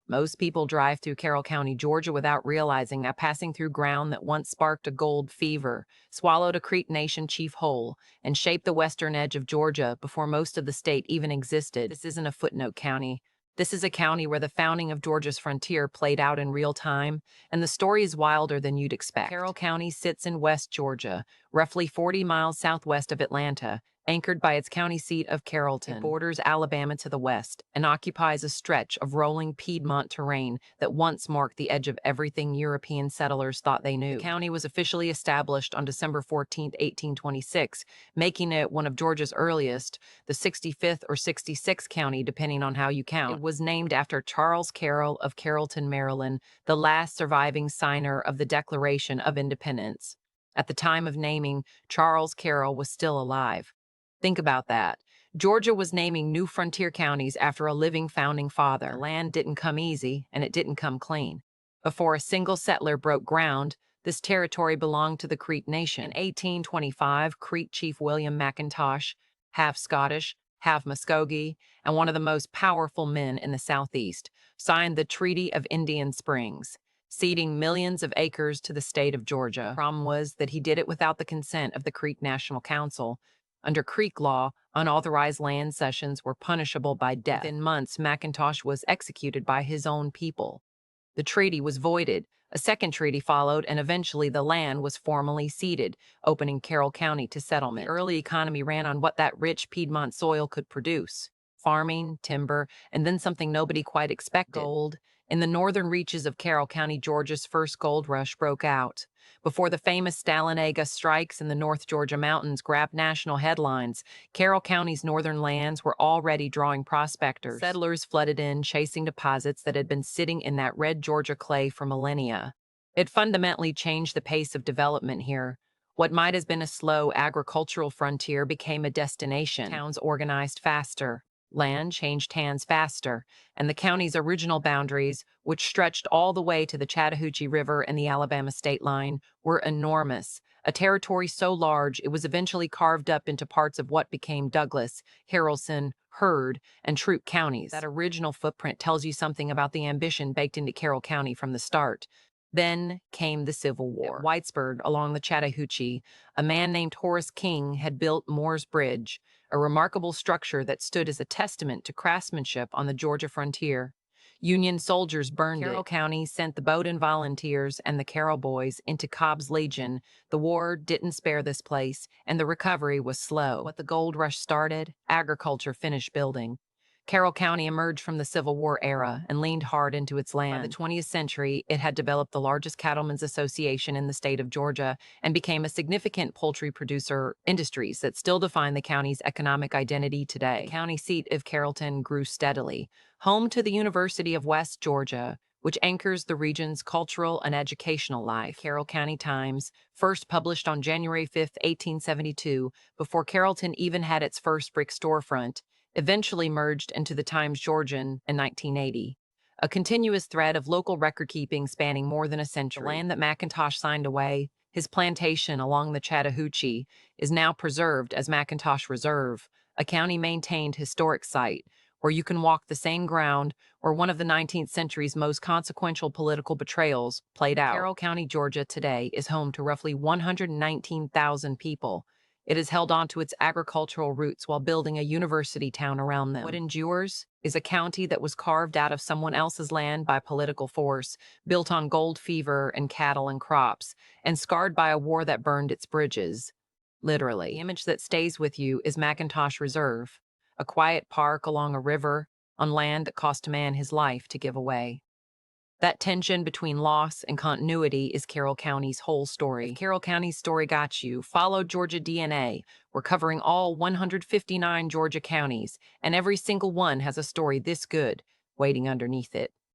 Most people drive through Carroll County, Georgia without realizing that passing through ground that once sparked a gold fever, swallowed a Creek Nation chief whole, and shaped the western edge of Georgia before most of the state even existed. This isn't a footnote county. This is a county where the founding of Georgia's frontier played out in real time, and the story is wilder than you'd expect. Carroll County sits in West Georgia, roughly 40 miles southwest of Atlanta, anchored by its county seat of Carrollton. It borders Alabama to the west and occupies a stretch of rolling Piedmont terrain that once marked the edge of everything European settlers thought they knew. The county was officially established on December 14, 1826, making it one of Georgia's earliest, the 65th or 66th county, depending on how you count. It was named after Charles Carroll of Carrollton, Maryland, the last surviving signer of the Declaration of Independence. At the time of naming, Charles Carroll was still alive. Think about that. Georgia was naming new frontier counties after a living founding father. The land didn't come easy, and it didn't come clean. Before a single settler broke ground, this territory belonged to the Creek Nation. In 1825, Creek Chief William McIntosh, half Scottish, half Muskogee, and one of the most powerful men in the Southeast, signed the Treaty of Indian Springs, ceding millions of acres to the state of Georgia. The problem was that he did it without the consent of the Creek National Council. Under Creek law, unauthorized land cessions were punishable by death. Within months, McIntosh was executed by his own people. The treaty was voided. A second treaty followed, and eventually the land was formally ceded, opening Carroll County to settlement. The early economy ran on what that rich Piedmont soil could produce: farming, timber, and then something nobody quite expected: gold. In the northern reaches of Carroll County, Georgia's first gold rush broke out. Before the famous Stalinaga strikes in the North Georgia mountains grabbed national headlines, Carroll County's northern lands were already drawing prospectors. Settlers flooded in, chasing deposits that had been sitting in that red Georgia clay for millennia. It fundamentally changed the pace of development here. What might have been a slow agricultural frontier became a destination. Towns organized faster. Land changed hands faster, and the county's original boundaries, which stretched all the way to the Chattahoochee River and the Alabama state line, were enormous, a territory so large it was eventually carved up into parts of what became Douglas, Haralson, Heard, and Troup counties. That original footprint tells you something about the ambition baked into Carroll County from the start. Then came the Civil War. At Whitesburg, along the Chattahoochee, a man named Horace King had built Moore's Bridge, a remarkable structure that stood as a testament to craftsmanship on the Georgia frontier. Union soldiers burned it. Carroll County sent the Bowdoin Volunteers and the Carroll Boys into Cobb's Legion. The war didn't spare this place, and the recovery was slow. What the gold rush started, agriculture finished building. Carroll County emerged from the Civil War era and leaned hard into its land. By the 20th century, it had developed the largest cattlemen's association in the state of Georgia and became a significant poultry producer, industries that still define the county's economic identity today. The county seat of Carrollton grew steadily, home to the University of West Georgia, which anchors the region's cultural and educational life. Carroll County Times, first published on January 5, 1872, before Carrollton even had its first brick storefront, eventually merged into the Times-Georgian in 1980. A continuous thread of local record-keeping spanning more than a century. The land that McIntosh signed away, his plantation along the Chattahoochee, is now preserved as McIntosh Reserve, a county-maintained historic site where you can walk the same ground where one of the 19th century's most consequential political betrayals played out. Carroll County, Georgia today is home to roughly 119,000 people. It has held on to its agricultural roots while building a university town around them. What endures is a county that was carved out of someone else's land by political force, built on gold fever and cattle and crops, and scarred by a war that burned its bridges. Literally. The image that stays with you is McIntosh Reserve, a quiet park along a river on land that cost a man his life to give away. That tension between loss and continuity is Carroll County's whole story. If Carroll County's story got you, follow Georgia DNA. We're covering all 159 Georgia counties, and every single one has a story this good waiting underneath it.